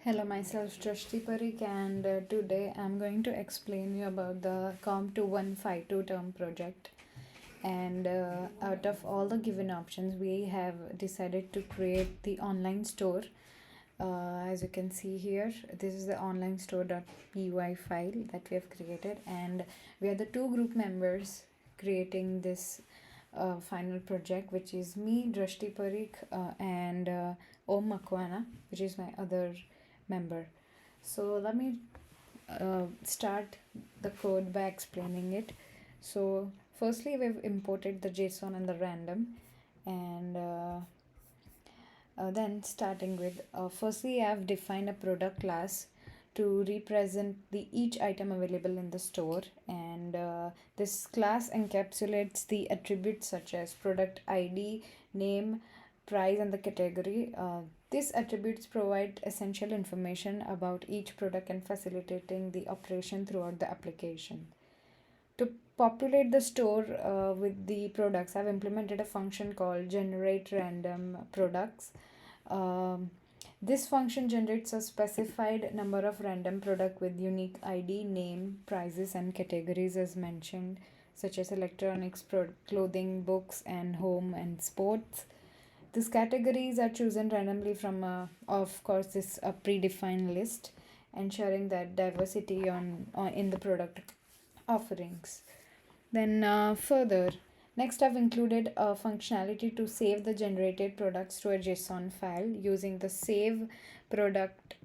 Hello, myself Drashti Parikh, and today I'm going to explain you about the COM2152 term project. And out of all the given options, we have decided to create the online store. As you can see here, this is the online store.py file that we have created, and we are the two group members creating this final project, which is me, Drashti Parikh, and Om Makwana, which is my other member. So let me start the code by explaining it. So firstly, we've imported the JSON and the random, and then starting with firstly, I've defined a product class to represent the each item available in the store, and this class encapsulates the attributes such as product ID, name, price, and the category. These attributes provide essential information about each product and facilitating the operation throughout the application. To populate the store with the products, I've implemented a function called generate random products. This function generates a specified number of random product with unique ID, name, prices, and categories as mentioned, such as electronics, clothing, books, and home and sports. These categories are chosen randomly from, of course, this predefined list, ensuring that diversity on in the product offerings. Then further, next I've included a functionality to save the generated products to a JSON file using the save product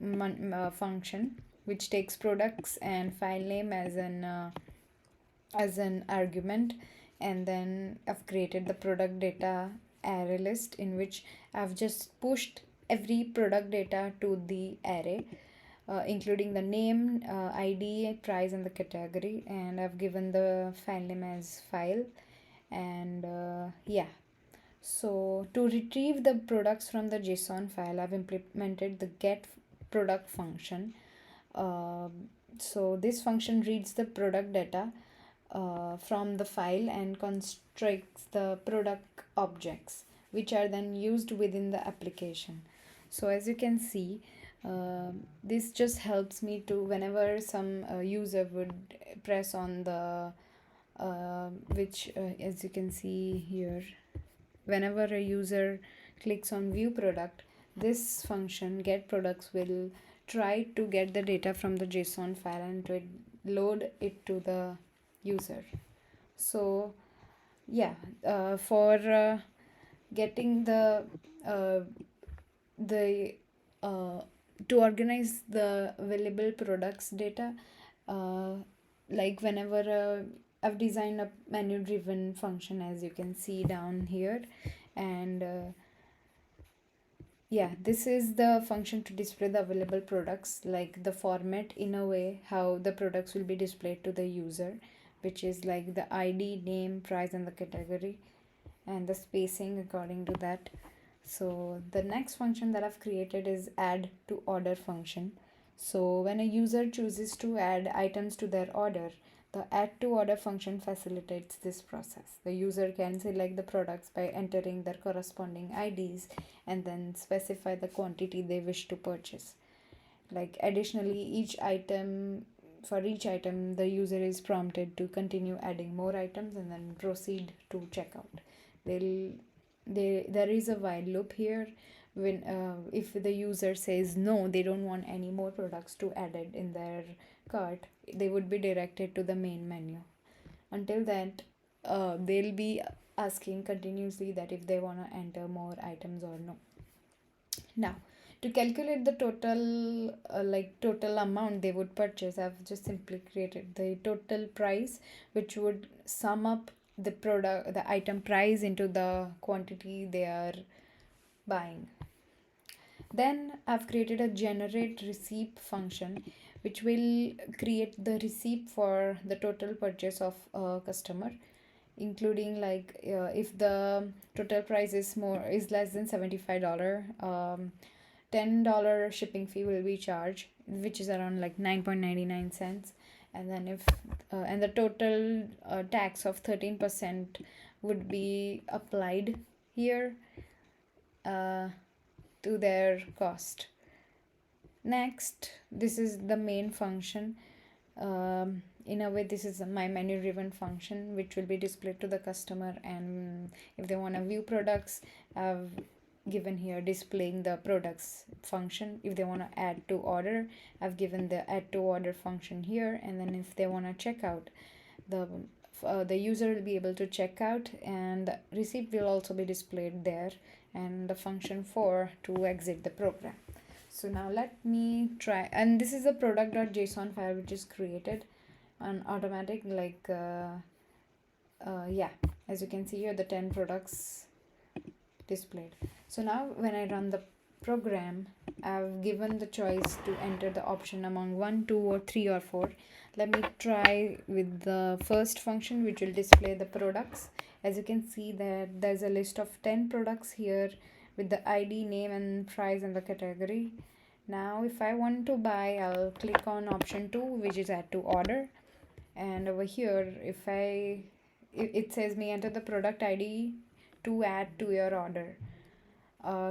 function, which takes products and file name as an argument, and then I've created the product data array list in which I've just pushed every product data to the array, including the name, ID, price, and the category, and I've given the file name as file. And yeah, so to retrieve the products from the JSON file, I've implemented the get product function. So this function reads the product data from the file and constructs the product objects, which are then used within the application. So as you can see, this just helps me to, whenever some user would press on the which as you can see here, whenever a user clicks on view product, this function get products will try to get the data from the JSON file and to load it to the user. So yeah, for getting uh, the to organize the available products data, uh, like whenever I've designed a menu driven function, as you can see down here, and yeah, this is the function to display the available products, like the format in a way how the products will be displayed to the user, which is like the ID, name, price, and the category, and the spacing according to that. So the next function that I've created is add to order function. So when a user chooses to add items to their order, the add to order function facilitates this process. The user can select the products by entering their corresponding IDs and then specify the quantity they wish to purchase. Like additionally, for each item, the user is prompted to continue adding more items and then proceed to checkout. There is a while loop here. When if the user says no, they don't want any more products to added in their cart, they would be directed to the main menu. Until that, they'll be asking continuously that if they want to enter more items or no. Now, to calculate the total amount they would purchase, I've just simply created the total price, which would sum up the item price into the quantity they are buying. Then I've created a generate receipt function, which will create the receipt for the total purchase of a customer, including like if the total price is less than $75, $10 shipping fee will be charged, which is around like 9.99 cents. And then if and the total tax of 13% would be applied here to their cost. Next, this is the main function. In a way, this is my menu driven function which will be displayed to the customer, and if they want to view products, I've given here displaying the products function. If they want to add to order, I've given the add to order function here, and then if they want to check out, the user will be able to check out, and the receipt will also be displayed there, and the function for to exit the program. So now let me try, and this is a product.json file which is created on automatic, like yeah, as you can see here, the 10 products displayed. So now when I run the program, I've given the choice to enter the option among 1, 2 or 3 or 4. Let me try with the first function which will display the products. As you can see that there's a list of 10 products here with the ID, name and price and the category. Now if I want to buy, I'll click on option 2, which is add to order, and over here it says me enter the product ID to add to your order.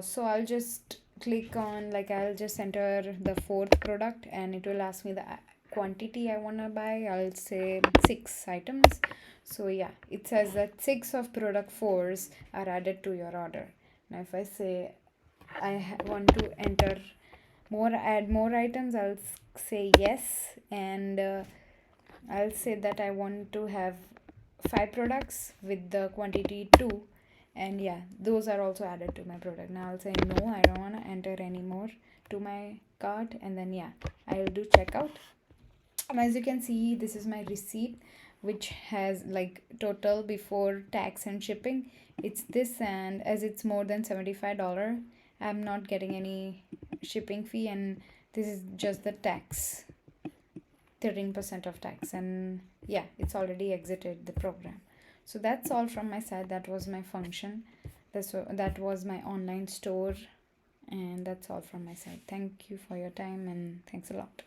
So I'll just click on, like, I'll just enter the fourth product and it will ask me the quantity I want to buy. I'll say 6 items. So yeah, it says that 6 of product 4s are added to your order. Now if I say I want to enter add more items, I'll say yes, and I'll say that I want to have 5 products with the quantity 2, and yeah, those are also added to my product. Now I'll say no, I don't want to enter any more to my cart, and then yeah, I'll do checkout. And as you can see, this is my receipt which has like total before tax and shipping, it's this, and as it's more than $75, I'm not getting any shipping fee, and this is just the tax, 13% of tax, and yeah, it's already exited the program. So that's all from my side. That was my function. That was my online store, and that's all from my side. Thank you for your time, and thanks a lot.